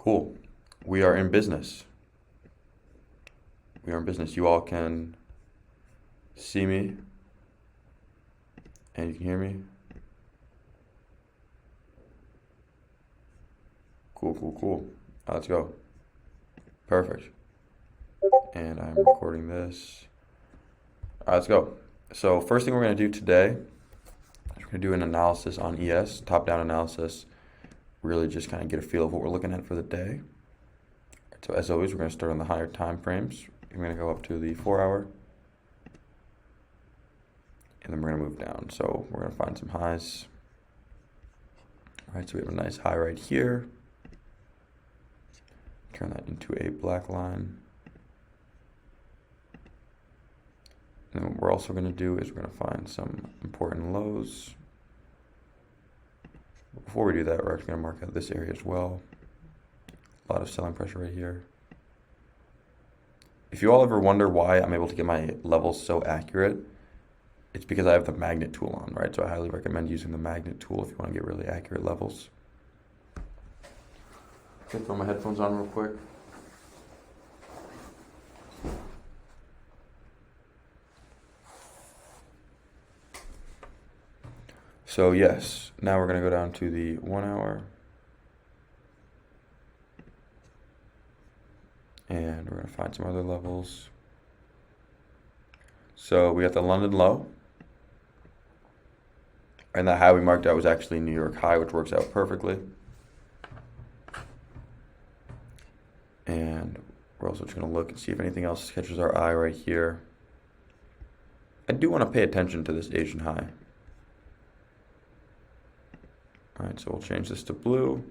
Cool. We are in business. We are in business. You all can see me and you can hear me. Cool, cool, cool. Let's go. Perfect. And I'm recording this. All right, let's go. So first thing we're going to do today is we're going to do an analysis on ES, top-down analysis. Really just kind of get a feel of what we're looking at for the day. So as always, we're going to start on the higher time frames. We're going to go up to the 4-hour. And then we're going to move down. So we're going to find some highs. All right, so we have a nice high right here. Turn that into a black line. And then what we're also going to do is we're going to find some important lows. Before we do that, we're actually going to mark out this area as well. A lot of selling pressure right here. If you all ever wonder why I'm able to get my levels so accurate, it's because I have the magnet tool on, right? So I highly recommend using the magnet tool if you want to get really accurate levels. Okay, throw my headphones on real quick. So yes, now we're going to go down to the 1 hour. And we're going to find some other levels. So we got the London low. And that high we marked out was actually New York high, which works out perfectly. And we're also just going to look and see if anything else catches our eye right here. I do want to pay attention to this Asian high. All right, so we'll change this to blue.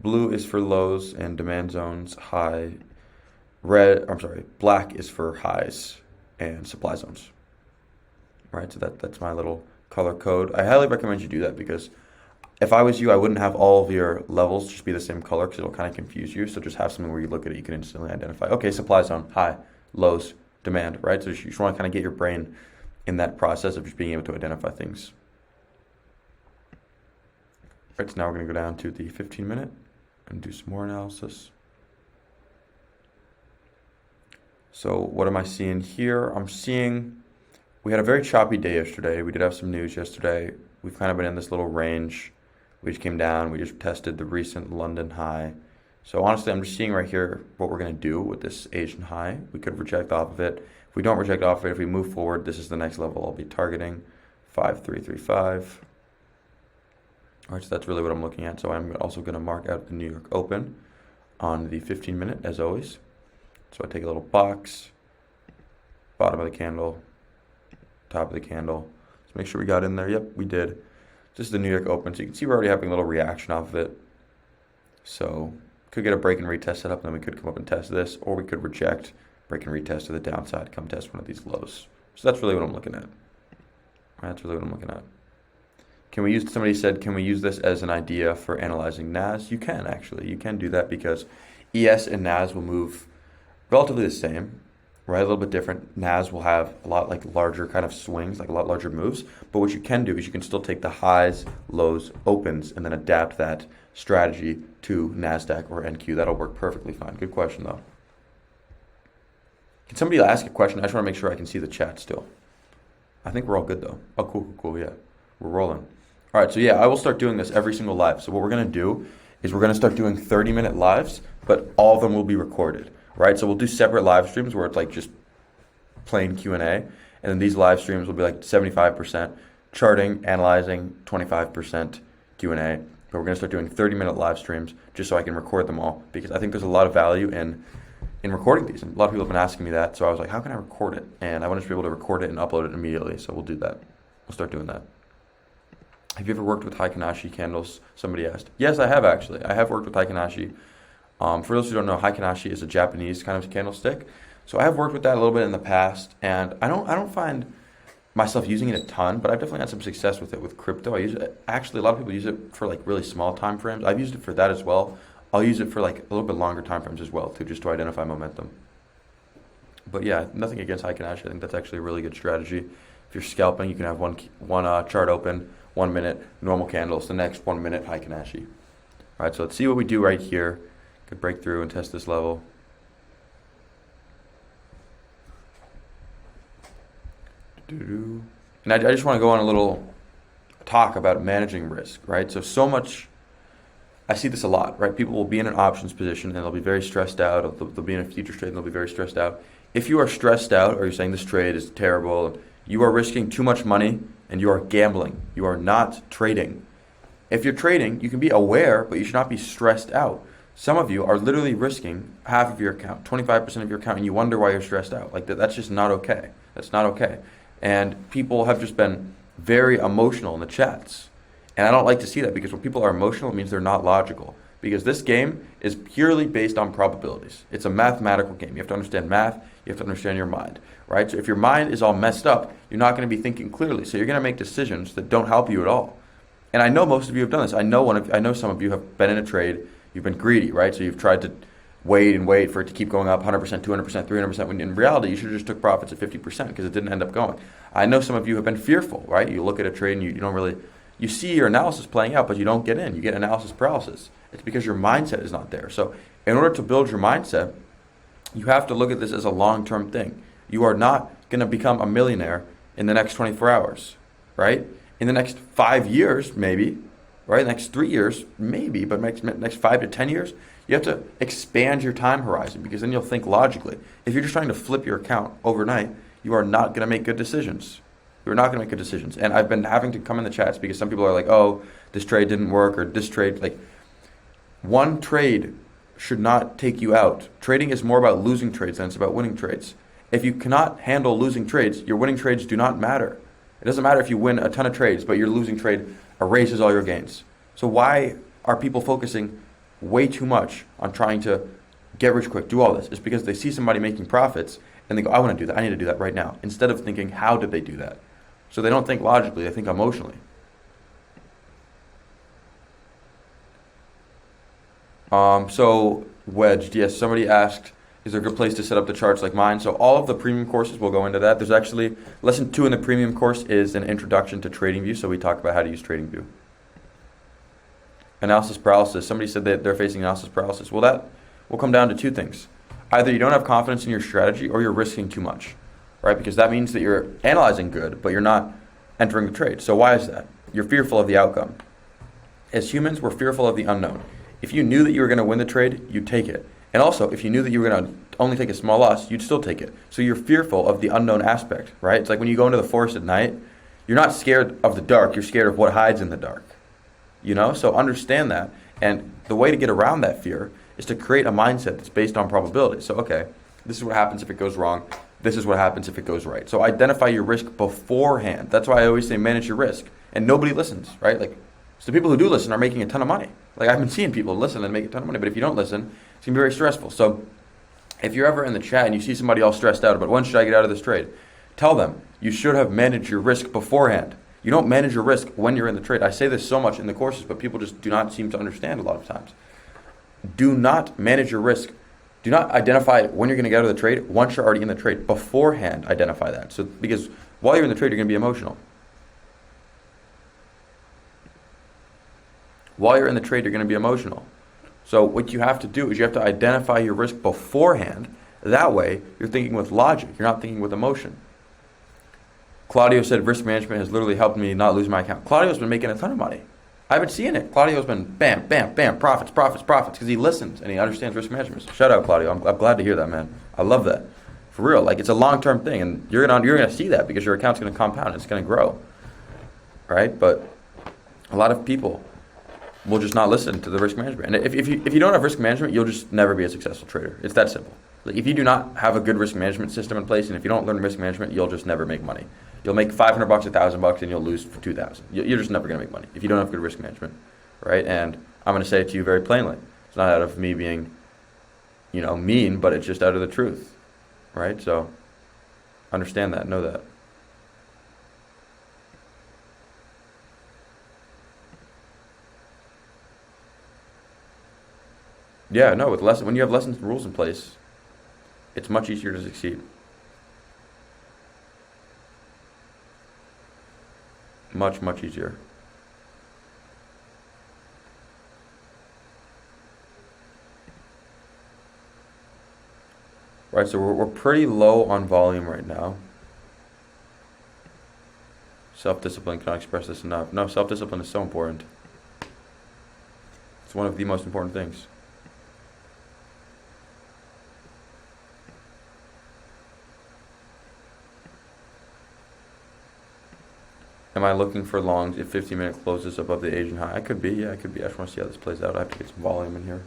Blue is for lows and demand zones. Black is for highs and supply zones. All right, so that's my little color code. I highly recommend you do that because if I was you, I wouldn't have all of your levels just be the same color because it'll kind of confuse you. So just have something where you look at it, you can instantly identify, okay, supply zone, high, lows, demand, right? So you just want to kind of get your brain in that process of just being able to identify things. Right, so now we're going to go down to the 15-minute and do some more analysis. So what am I seeing here? I'm seeing we had a very choppy day yesterday. We did have some news yesterday. We've kind of been in this little range. We just came down. We just tested the recent London high. So honestly, I'm just seeing right here what we're going to do with this Asian high. We could reject off of it. If we don't reject off of it, if we move forward, this is the next level I'll be targeting, 5335. All right, so that's really what I'm looking at. So I'm also going to mark out the New York Open on the 15-minute, as always. So I take a little box, bottom of the candle, top of the candle. Let's make sure we got in there. Yep, we did. This is the New York Open. So you can see we're already having a little reaction off of it. So could get a break and retest set up, and then we could come up and test this, or we could reject, break and retest to the downside, come test one of these lows. So that's really what I'm looking at. All right, that's really what I'm looking at. Somebody said, can we use this as an idea for analyzing NAS? You can, actually. You can do that because ES and NAS will move relatively the same, right? A little bit different. NAS will have a lot like larger kind of swings, like a lot larger moves. But what you can do is you can still take the highs, lows, opens, and then adapt that strategy to NASDAQ or NQ. That'll work perfectly fine. Good question, though. Can somebody ask a question? I just want to make sure I can see the chat still. I think we're all good, though. Oh, cool, yeah. We're rolling. All right, so yeah, I will start doing this every single live. So what we're going to do is we're going to start doing 30-minute lives, but all of them will be recorded, right? So we'll do separate live streams where it's like just plain Q&A, and then these live streams will be like 75% charting, analyzing, 25% Q&A. But we're going to start doing 30-minute live streams just so I can record them all because I think there's a lot of value in recording these. And a lot of people have been asking me that, so I was like, how can I record it? And I want to be able to record it and upload it immediately, so we'll do that. We'll start doing that. Have you ever worked with Heikin-Ashi candles? Somebody asked. Yes, I have actually. I have worked with Heikin-Ashi. For those who don't know, Heikin-Ashi is a Japanese kind of candlestick. So I have worked with that a little bit in the past, and I don't find myself using it a ton, but I've definitely had some success with it with crypto. I use it. Actually, a lot of people use it for like really small time frames. I've used it for that as well. I'll use it for like a little bit longer time frames as well too, just to identify momentum. But yeah, nothing against Heikin-Ashi. I think that's actually a really good strategy. If you're scalping, you can have one chart open, 1 minute, normal candles, the next 1 minute Heikin-Ashi. All right, so let's see what we do right here. Could break through and test this level. And I just want to go on a little talk about managing risk, right? So much, I see this a lot, right? People will be in an options position and they'll be very stressed out. They'll be in a futures trade and they'll be very stressed out. If you are stressed out or you're saying this trade is terrible, you are risking too much money and you are gambling. You are not trading. If you're trading, you can be aware, but you should not be stressed out. Some of you are literally risking half of your account, 25% of your account, and you wonder why you're stressed out. Like that's just not okay. That's not okay. And people have just been very emotional in the chats. And I don't like to see that, because when people are emotional, it means they're not logical. Because this game is purely based on probabilities. It's a mathematical game. You have to understand math. You have to understand your mind, right? So if your mind is all messed up, you're not going to be thinking clearly. So you're going to make decisions that don't help you at all. And I know most of you have done this. I know some of you have been in a trade. You've been greedy, right? So you've tried to wait for it to keep going up 100%, 200%, 300%, when in reality you should have just took profits at 50% because it didn't end up going. I know some of you have been fearful, right? You look at a trade and you don't really, you see your analysis playing out, but you don't get in. You get analysis paralysis. It's because your mindset is not there. So in order to build your mindset, you have to look at this as a long-term thing. You are not going to become a millionaire in the next 24 hours, right? In the next 5 years, maybe, right? Next 3 years, maybe, but next 5 to 10 years, you have to expand your time horizon, because then you'll think logically. If you're just trying to flip your account overnight, you are not going to make good decisions. You're not going to make good decisions. And I've been having to come in the chats because some people are like, oh, this trade didn't work, or this trade, like, one trade should not take you out. Trading is more about losing trades than it's about winning trades. If you cannot handle losing trades, your winning trades do not matter. It doesn't matter if you win a ton of trades, but your losing trade erases all your gains. So why are people focusing way too much on trying to get rich quick, do all this? It's because they see somebody making profits and they go, I want to do that. I need to do that right now. Instead of thinking, how did they do that? So they don't think logically, they think emotionally. So wedged, yes, somebody asked, is there a good place to set up the charts like mine? So all of the premium courses will go into that. There's actually, lesson 2 in the premium course is an introduction to TradingView. So we talk about how to use TradingView. Analysis paralysis. Somebody said that they're facing analysis paralysis. Well, that will come down to 2 things. Either you don't have confidence in your strategy, or you're risking too much, right? Because that means that you're analyzing good, but you're not entering the trade. So why is that? You're fearful of the outcome. As humans, we're fearful of the unknown. If you knew that you were going to win the trade, you'd take it. And also, if you knew that you were going to only take a small loss, you'd still take it. So you're fearful of the unknown aspect, right? It's like when you go into the forest at night, you're not scared of the dark, you're scared of what hides in the dark. You know? So understand that. And the way to get around that fear is to create a mindset that's based on probability. So, okay, this is what happens if it goes wrong. This is what happens if it goes right. So identify your risk beforehand. That's why I always say manage your risk. And nobody listens, right? Like, so the people who do listen are making a ton of money. Like, I've been seeing people listen and make a ton of money, but if you don't listen, it's going to be very stressful. So if you're ever in the chat and you see somebody all stressed out about when should I get out of this trade, tell them you should have managed your risk beforehand. You don't manage your risk when you're in the trade. I say this so much in the courses, but people just do not seem to understand a lot of times. Do not manage your risk. Do not identify when you're going to get out of the trade once you're already in the trade. Beforehand, identify that. So because while you're in the trade, you're going to be emotional. While you're in the trade, you're going to be emotional. So what you have to do is you have to identify your risk beforehand. That way, you're thinking with logic. You're not thinking with emotion. Claudio said, risk management has literally helped me not lose my account. Claudio's been making a ton of money. I've been seeing it. Claudio's been bam, bam, bam, profits, because he listens and he understands risk management. So shout out, Claudio. I'm glad to hear that, man. I love that. For real. Like, it's a long-term thing, and you're gonna see that because your account's going to compound. It's going to grow. Right? But a lot of people will just not listen to the risk management. And if you don't have risk management, you'll just never be a successful trader. It's that simple. Like, if you do not have a good risk management system in place, and if you don't learn risk management, you'll just never make money. You'll make $500, $1,000, and you'll lose for $2,000. You're just never going to make money if you don't have good risk management, right? And I'm going to say it to you very plainly. It's not out of me being, mean, but it's just out of the truth, right? So understand that, know that. Yeah, no, when you have lessons and rules in place, it's much easier to succeed. Much, much easier. right? So we're pretty low on volume right now. Self-discipline cannot express this enough. No, self-discipline is so important. It's one of the most important things. Am I looking for longs if 15-minute closes above the Asian high? I could be, yeah, I could be. I just want to see how this plays out. I have to get some volume in here.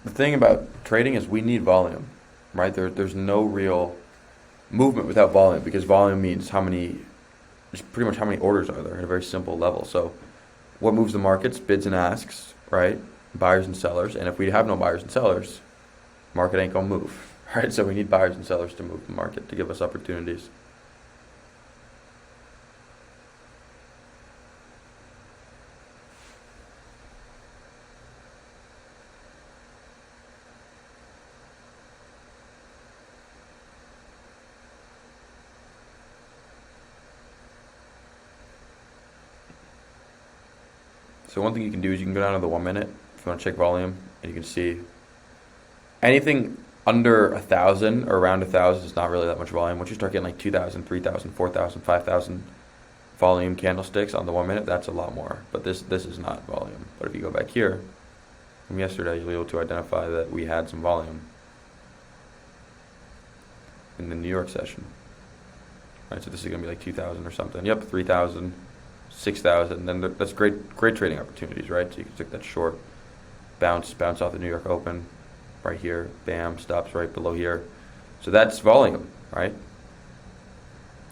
The thing about trading is we need volume, right? There's no real movement without volume, because volume means it's pretty much how many orders are there at a very simple level. So what moves the markets? Bids and asks, right? Buyers and sellers. And if we have no buyers and sellers, market ain't gonna move, right? So we need buyers and sellers to move the market, to give us opportunities. So one thing you can do is you can go down to the 1 minute if you want to check volume, and you can see anything under 1,000 or around 1,000 is not really that much volume. Once you start getting like 2,000, 3,000, 4,000, 5,000 volume candlesticks on the 1 minute, that's a lot more. But this is not volume. But if you go back here from yesterday, you'll be able to identify that we had some volume in the New York session. Right, so this is gonna be like 2,000 or something. Yep, 3,000. 6,000, then that's great trading opportunities, right? So you can take that short, bounce off the New York Open, right here, bam, stops right below here. So that's volume, right?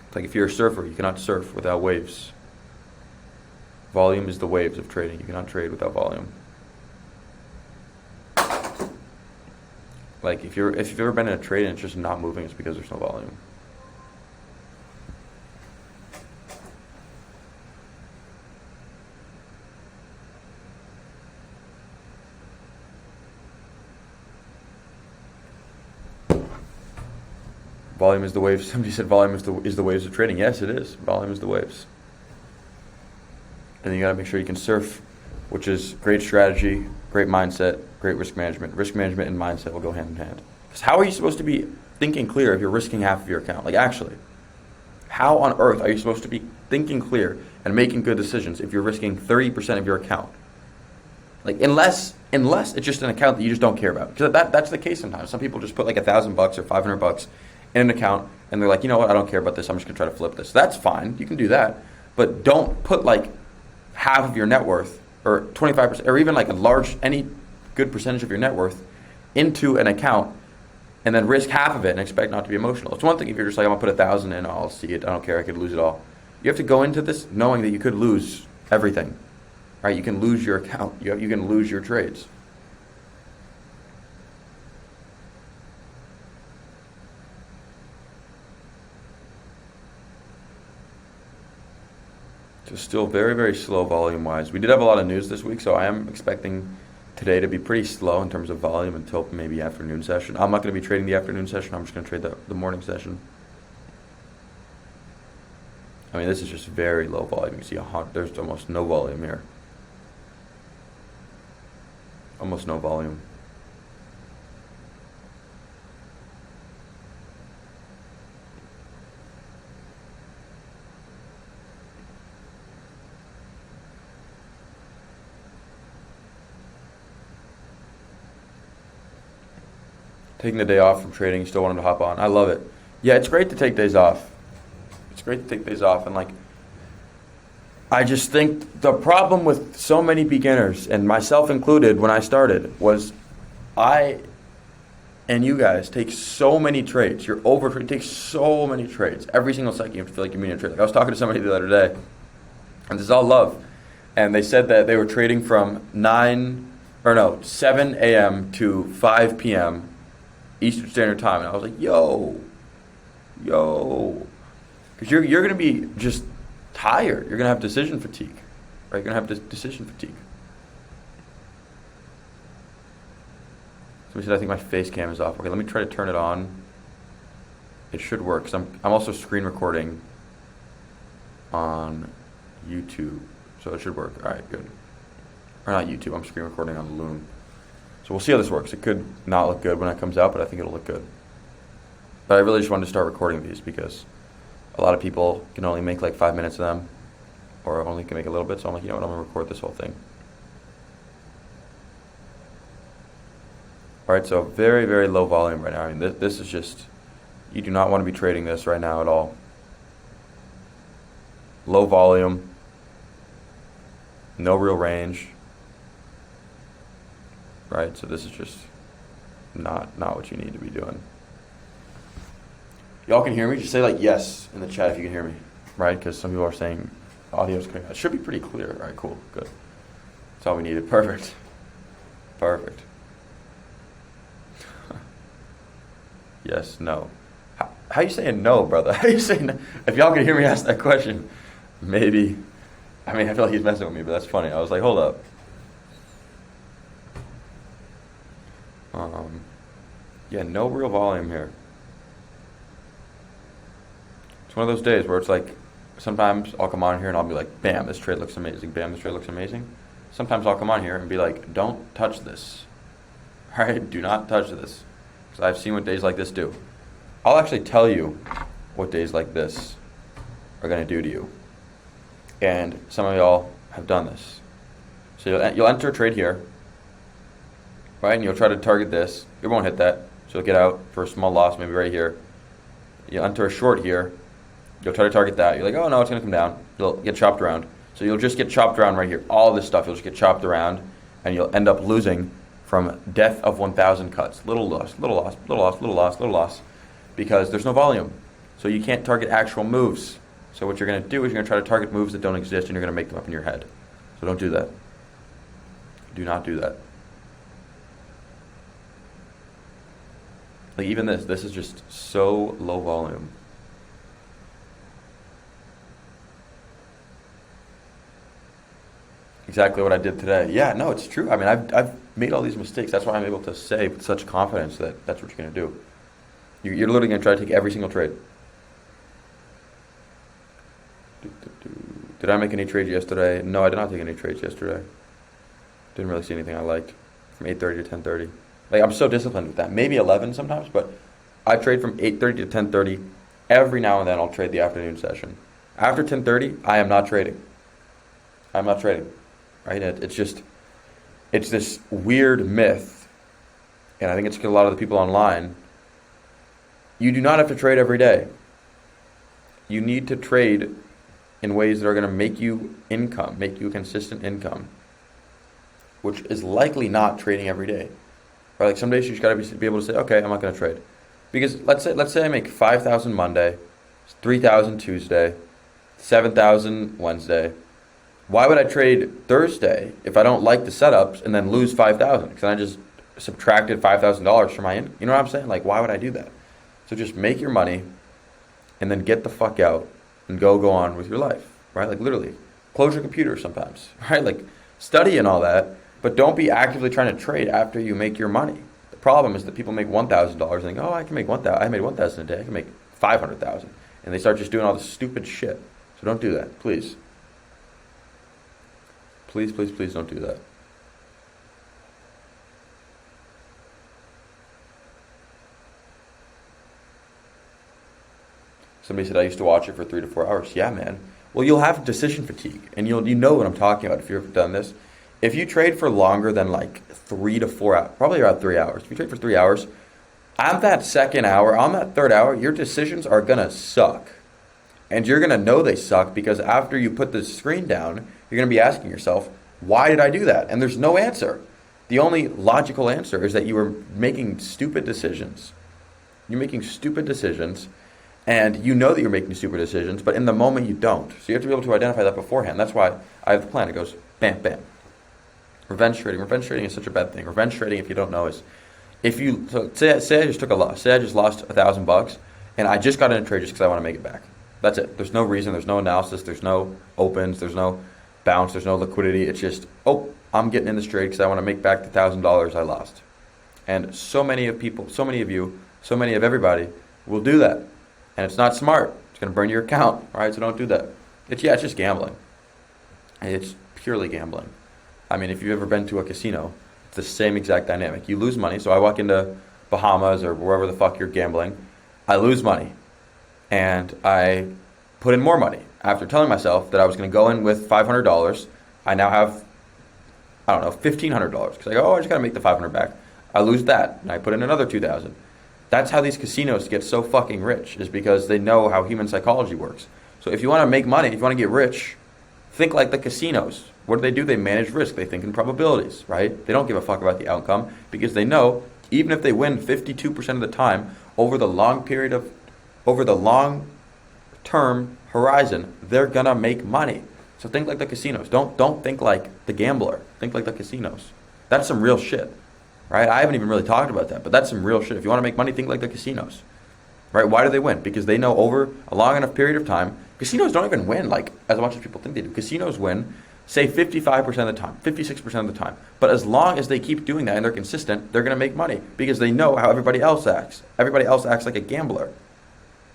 It's like if you're a surfer, you cannot surf without waves. Volume is the waves of trading. You cannot trade without volume. Like if you've ever been in a trade and it's just not moving, it's because there's no volume. Volume is the waves. Somebody said volume is the waves of trading. Yes, it is. Volume is the waves. And you got to make sure you can surf, which is great strategy, great mindset, great risk management. Risk management and mindset will go hand in hand. Because how are you supposed to be thinking clear if you're risking half of your account? Like actually, how on earth are you supposed to be thinking clear and making good decisions if you're risking 30% of your account? Like unless it's just an account that you just don't care about. Because that's the case sometimes. Some people just put like $1,000 or $500 in an account, and they're like, you know what, I don't care about this, I'm just going to try to flip this. That's fine, you can do that, but don't put like half of your net worth, or 25%, or even like any good percentage of your net worth into an account, and then risk half of it and expect not to be emotional. It's one thing if you're just like, I'm going to put 1,000 in, I'll see it, I don't care, I could lose it all. You have to go into this knowing that you could lose everything, right? You can lose your account, you can lose your trades. So still very, very slow volume-wise. We did have a lot of news this week, so I am expecting today to be pretty slow in terms of volume until maybe afternoon session. I'm not going to be trading the afternoon session. I'm just going to trade the morning session. I mean, this is just very low volume. You can see there's almost no volume here. Almost no volume. Taking the day off from trading, you still wanted to hop on. I love it. Yeah, it's great to take days off. It's great to take days off. And like, I just think the problem with so many beginners, and myself included when I started, was I and you guys take so many trades. You're over, you take so many trades. Every single second you feel like you're meeting a trade. Like I was talking to somebody the other day, and this is all love. And they said that they were trading from 7 a.m. to 5 p.m. Eastern Standard Time, and I was like, yo, because you're going to be just tired. You're going to have decision fatigue, right? You're going to have decision fatigue. Somebody said, I think my face cam is off. Okay, let me try to turn it on. It should work. 'Cause I'm also screen recording on YouTube, so it should work. All right, good. Or not YouTube. I'm screen recording on Loom. So we'll see how this works. It could not look good when it comes out, but I think it'll look good. But I really just wanted to start recording these because a lot of people can only make like 5 minutes of them, or only can make a little bit. So I'm like, you know what? I'm gonna record this whole thing. All right, so very, very low volume right now. I mean, this is just, you do not want to be trading this right now at all. Low volume, no real range, right? So this is just not what you need to be doing. Y'all can hear me? Just say like yes in the chat if you can hear me, right? Because some people are saying audio's coming out. It should be pretty clear. All right, cool, good. That's all we needed. Perfect. Perfect. Yes, no. How you saying no, brother? How you saying no? If y'all can hear me ask that question, maybe. I mean, I feel like he's messing with me, but that's funny. I was like, hold up. Yeah, no real volume here. It's one of those days where it's like, sometimes I'll come on here and I'll be like, bam, this trade looks amazing. Bam, this trade looks amazing. Sometimes I'll come on here and be like, don't touch this. All right, do not touch this. Because I've seen what days like this do. I'll actually tell you what days like this are going to do to you. And some of y'all have done this. So you'll enter a trade here, right? And you'll try to target this. It won't hit that. So you'll get out for a small loss, maybe right here. You'll enter a short here. You'll try to target that. You're like, oh no, it's going to come down. You'll get chopped around. So you'll just get chopped around right here. All this stuff, you'll just get chopped around. And you'll end up losing from death of 1,000 cuts. Little loss, little loss, little loss, little loss, little loss. Because there's no volume. So you can't target actual moves. So what you're going to do is you're going to try to target moves that don't exist and you're going to make them up in your head. So don't do that. Do not do that. Like even this is just so low volume. Exactly what I did today. Yeah, no, it's true. I mean, I've made all these mistakes. That's why I'm able to say with such confidence that that's what you're going to do. You're literally going to try to take every single trade. Did I make any trades yesterday? No, I did not take any trades yesterday. Didn't really see anything I liked from 8:30 to 10:30. Like, I'm so disciplined with that. Maybe 11 sometimes, but I trade from 8:30 to 10:30. Every now and then I'll trade the afternoon session. After 10:30, I am not trading. I'm not trading. Right? It's this weird myth, and I think it's because a lot of the people online, you do not have to trade every day. You need to trade in ways that are going to make you income, make you consistent income, which is likely not trading every day. Right? Like some days you just got to be able to say, okay, I'm not going to trade. Because let's say I make 5,000 Monday, 3,000 Tuesday, 7,000 Wednesday. Why would I trade Thursday if I don't like the setups and then lose 5,000? Because I just subtracted $5,000 from my income. You know what I'm saying? Like, why would I do that? So just make your money and then get the fuck out and go on with your life, right? Like literally, close your computer sometimes, right? Like study and all that, but don't be actively trying to trade after you make your money. The problem is that people make $1,000 and think, oh, I can make 1,000. I made 1,000 a day. I can make 500,000, and they start just doing all this stupid shit. So don't do that, please. Please, please, please don't do that. Somebody said I used to watch it for 3 to 4 hours. Yeah, man. Well, you'll have decision fatigue, and you know what I'm talking about if you've done this. If you trade for longer than like 3 to 4 hours, probably about 3 hours. If you trade for 3 hours, on that second hour, on that third hour, your decisions are gonna suck, and you're gonna know they suck because after you put the screen down, you're gonna be asking yourself, why did I do that? And there's no answer. The only logical answer is that you were making stupid decisions. You're making stupid decisions. And you know that you're making stupid decisions, but in the moment you don't. So you have to be able to identify that beforehand. That's why I have the plan. It goes bam, bam. Revenge trading. Revenge trading is such a bad thing. Revenge trading, if you don't know, is if you say I just took a loss. Say I just lost $1,000, and I just got in a trade just because I want to make it back. That's it. There's no reason. There's no analysis. There's no opens. There's no bounce. There's no liquidity. It's just, oh, I'm getting in this trade because I want to make back the $1,000 I lost. And so many of people, so many of you, so many of everybody will do that. And it's not smart. It's going to burn your account, right? So don't do that. It's just gambling. It's purely gambling. I mean, if you've ever been to a casino, it's the same exact dynamic. You lose money. So I walk into Bahamas or wherever the fuck you're gambling. I lose money. And I put in more money. After telling myself that I was going to go in with $500, I now have, I don't know, $1,500. Because I go, oh, I just got to make the $500 back. I lose that. And I put in another $2,000. That's how these casinos get so fucking rich, is because they know how human psychology works. So if you want to make money, if you want to get rich, think like the casinos. What do? They manage risk. They think in probabilities, right? They don't give a fuck about the outcome because they know even if they win 52% of the time over the long term horizon, they're gonna make money. So think like the casinos. Don't think like the gambler. Think like the casinos. That's some real shit, right? I haven't even really talked about that, but that's some real shit. If you want to make money, think like the casinos, right? Why do they win? Because they know over a long enough period of time, casinos don't even win like as much as people think they do. Casinos win, say 55% of the time, 56% of the time. But as long as they keep doing that and they're consistent, they're going to make money because they know how everybody else acts. Everybody else acts like a gambler,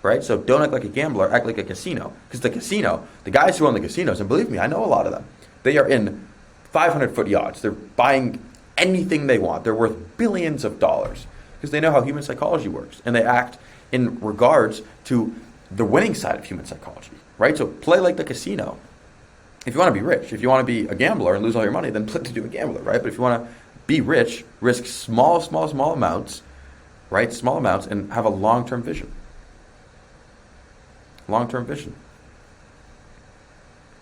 right? So don't act like a gambler, act like a casino. Because the casino, the guys who own the casinos, and believe me, I know a lot of them, they are in 500-foot yachts. They're buying anything they want. They're worth billions of dollars because they know how human psychology works. And they act in regards to the winning side of human psychology, right? So play like the casino. If you want to be rich, if you want to be a gambler and lose all your money, then play to do a gambler, right? But if you want to be rich, risk small amounts, right? Small amounts, and have a long-term vision. Long-term vision,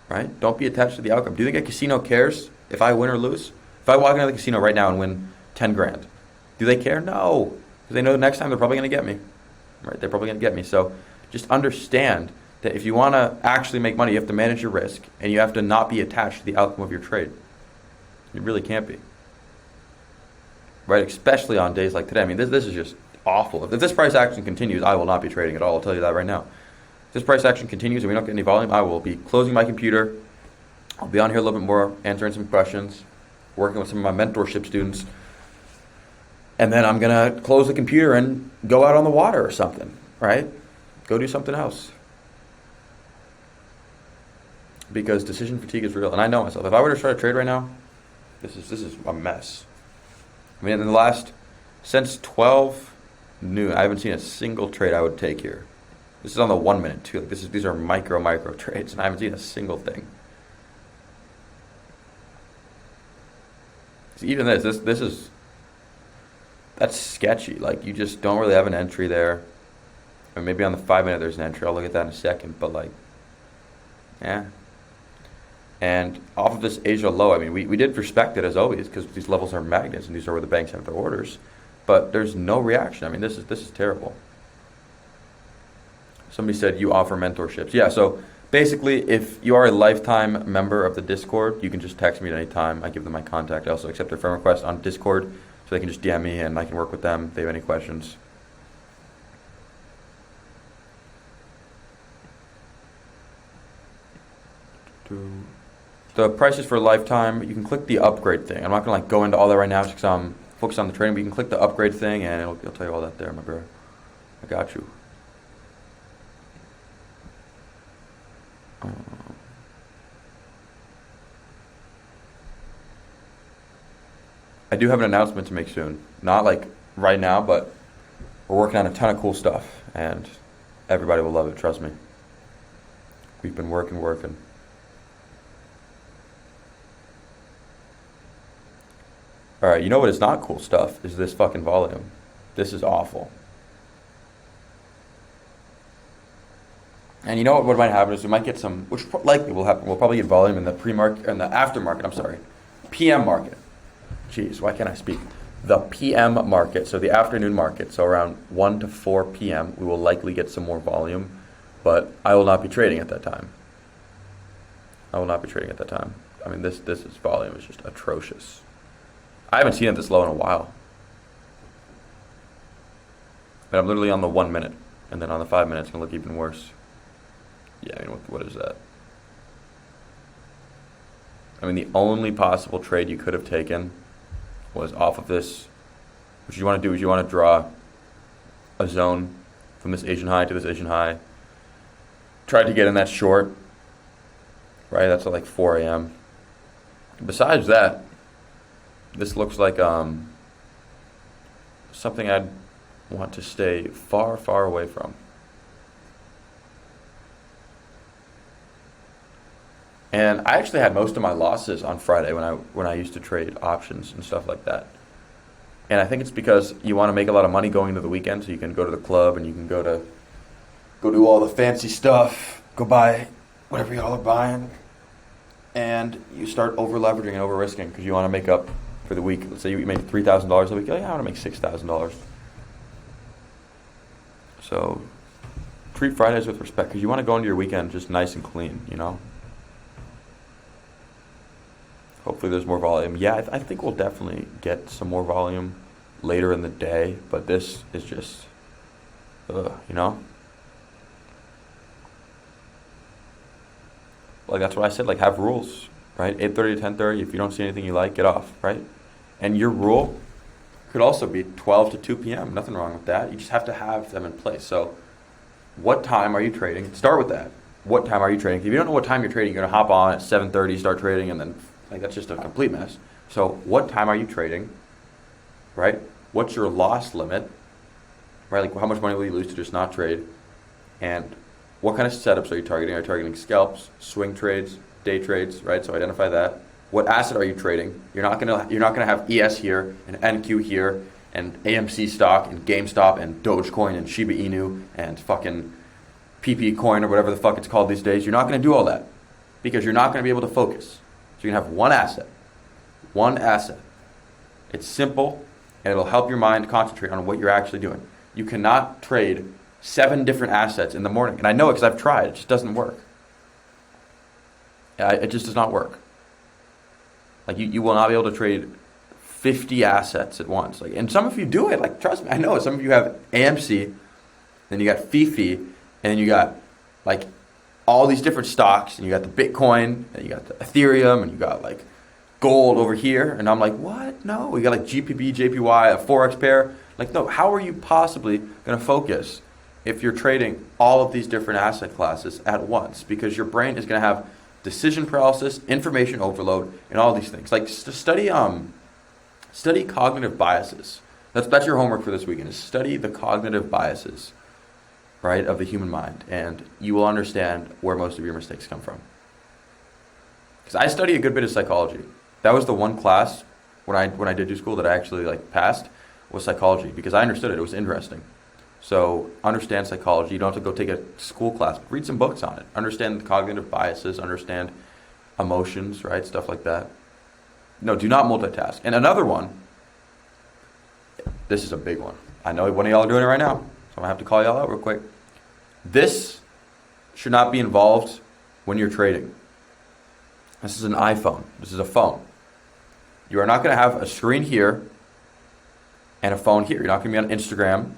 right? Don't be attached to the outcome. Do you think a casino cares if I win or lose? If I walk into the casino right now and win 10 grand, do they care? No, because they know the next time they're probably going to get me, right? They're probably going to get me. So just understand that if you want to actually make money, you have to manage your risk, and you have to not be attached to the outcome of your trade. You really can't be, right? Especially on days like today. I mean, this is just awful. If this price action continues, I will not be trading at all. I'll tell you that right now. If this price action continues and we don't get any volume, I will be closing my computer. I'll be on here a little bit more, answering some questions, working with some of my mentorship students, and then I'm going to close the computer and go out on the water or something, right? Go do something else. Because decision fatigue is real, and I know myself. If I were to start a trade right now, this is a mess. I mean, since 12 noon, I haven't seen a single trade I would take here. This is on the 1 minute too. Like these are micro trades, and I haven't seen a single thing. So even that's sketchy. Like you just don't really have an entry there. Or maybe on the 5 minute there's an entry. I'll look at that in a second. But like, yeah. And off of this Asia low, I mean, we did respect it as always because these levels are magnets and these are where the banks have their orders. But there's no reaction. I mean, this is terrible. Somebody said you offer mentorships. Yeah, so basically, if you are a lifetime member of the Discord, you can just text me at any time. I give them my contact. I also accept their friend requests on Discord, so they can just DM me and I can work with them if they have any questions. The prices for lifetime, you can click the upgrade thing. I'm not going to go into all that right now just because I'm focused on the trading, but you can click the upgrade thing and it'll tell you all that there, my bro. I got you. I do have an announcement to make soon. Not like right now, but we're working on a ton of cool stuff and everybody will love it, trust me. We've been working. Alright, you know what is not cool stuff? Is this fucking volume. This is awful. And you know what might happen is we might get some, which likely will happen, we'll probably get volume in the pre-market, in the aftermarket, PM market. Jeez, why can't I speak? The PM market, so the afternoon market, so around 1 to 4 p.m., we will likely get some more volume, but I will not be trading at that time. I mean, this volume is just atrocious. I haven't seen it this low in a while. But I'm literally on the 1 minute, and then on the 5 minutes, it's going to look even worse. Yeah, I mean, what is that? I mean, the only possible trade you could have taken was off of this. What you want to do is you want to draw a zone from this Asian high to this Asian high. Tried to get in that short, right? That's at like 4 a.m. Besides that, this looks like something I'd want to stay far, far away from. And I actually had most of my losses on Friday when I used to trade options and stuff like that. And I think it's because you want to make a lot of money going into the weekend, so you can go to the club and you can go do all the fancy stuff, go buy whatever y'all are buying, and you start over leveraging and over risking because you want to make up for the week. Let's say you made $3,000 a week. I want to make $6,000. So treat Fridays with respect because you want to go into your weekend just nice and clean, you know. Hopefully there's more volume. Yeah, I think we'll definitely get some more volume later in the day, but this is just, you know? Like, that's what I said, like, have rules, right? 8:30 to 10:30, if you don't see anything you like, get off, right? And your rule could also be 12 to 2 p.m. Nothing wrong with that. You just have to have them in place. So what time are you trading? Start with that. What time are you trading? If you don't know what time you're trading, you're going to hop on at 7:30, start trading, and then, like, that's just a complete mess. So what time are you trading, right? What's your loss limit, right? Like, how much money will you lose to just not trade? And what kind of setups are you targeting? Are you targeting scalps, swing trades, day trades, right? So identify that. What asset are you trading? You're not gonna have ES here and NQ here and AMC stock and GameStop and Dogecoin and Shiba Inu and fucking PP coin or whatever the fuck it's called these days. You're not gonna do all that because you're not gonna be able to focus. So you're gonna have one asset. One asset. It's simple and it'll help your mind concentrate on what you're actually doing. You cannot trade 7 different assets in the morning. And I know it because I've tried. It just doesn't work. It just does not work. Like, you will not be able to trade 50 assets at once. Like, and some of you do it. Like, trust me, I know it. Some of you have AMC, then you got FIFI, and then you got, like, all these different stocks, and you got the Bitcoin, and you got the Ethereum, and you got, like, gold over here. And I'm like, what? No. You got, like, GPB, JPY, a Forex pair. Like, no, how are you possibly going to focus if you're trading all of these different asset classes at once? Because your brain is going to have decision paralysis, information overload, and all these things. Like, study cognitive biases. That's your homework for this weekend, is study the cognitive biases, right, of the human mind, and you will understand where most of your mistakes come from. Because I study a good bit of psychology. That was the one class when I did do school that I actually, like, passed, was psychology, because I understood it. It was interesting. So understand psychology. You don't have to go take a school class. Read some books on it. Understand the cognitive biases. Understand emotions, right? Stuff like that. No, do not multitask. And another one, this is a big one. I know one of y'all are doing it right now, so I'm going to have to call y'all out real quick. This should not be involved when you're trading. This is an iPhone. This is a phone. You are not going to have a screen here and a phone here. You're not going to be on Instagram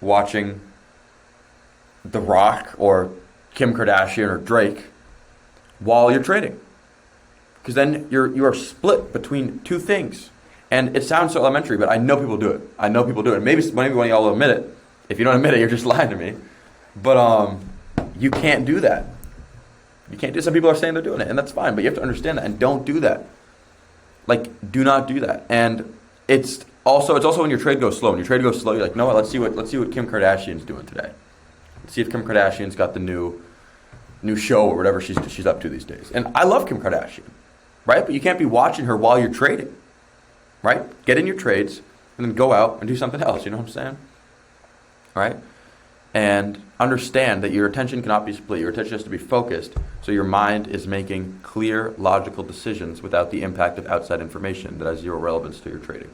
watching The Rock or Kim Kardashian or Drake while you're trading, because then you are split between two things. And it sounds so elementary, but I know people do it. And maybe one of y'all will admit it. If you don't admit it, you're just lying to me. But you can't do that. You can't do. Some people are saying they're doing it, and that's fine. But you have to understand that, and don't do that. Like, do not do that. And it's also when your trade goes slow. When your trade goes slow, you're like, no, let's see what Kim Kardashian's doing today. Let's see if Kim Kardashian's got the new show or whatever she's up to these days. And I love Kim Kardashian, right? But you can't be watching her while you're trading, right? Get in your trades and then go out and do something else. You know what I'm saying? Right? And understand that your attention cannot be split. Your attention has to be focused, so your mind is making clear, logical decisions without the impact of outside information that has zero relevance to your trading.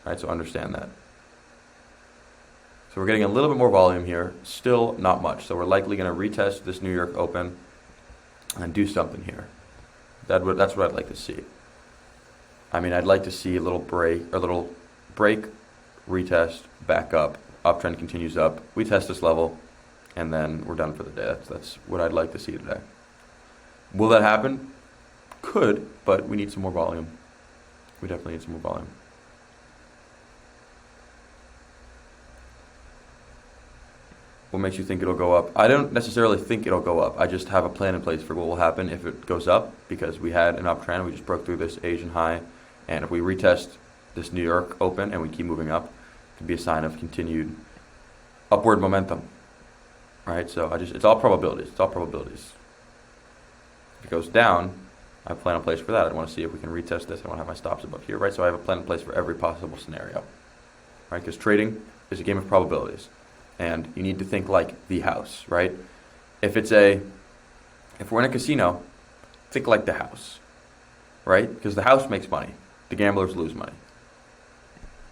Right, so understand that. So we're getting a little bit more volume here, still not much. So we're likely going to retest this New York Open and do something here. That's what I'd like to see. I mean, I'd like to see a little break, retest, back up, uptrend continues up. We test this level, and then we're done for the day. That's what I'd like to see today. Will that happen? Could, but we need some more volume. We definitely need some more volume. What makes you think it'll go up? I don't necessarily think it'll go up. I just have a plan in place for what will happen if it goes up, because we had an uptrend. We just broke through this Asian high. And if we retest this New York open and we keep moving up, it could be a sign of continued upward momentum, right? So it's all probabilities. It's all probabilities. If it goes down, I have a plan in place for that. I want to see if we can retest this. I want to have my stops above here, right? So I have a plan in place for every possible scenario, right? Because trading is a game of probabilities, and you need to think like the house, right? If we're in a casino, think like the house, right? Because the house makes money. The gamblers lose money.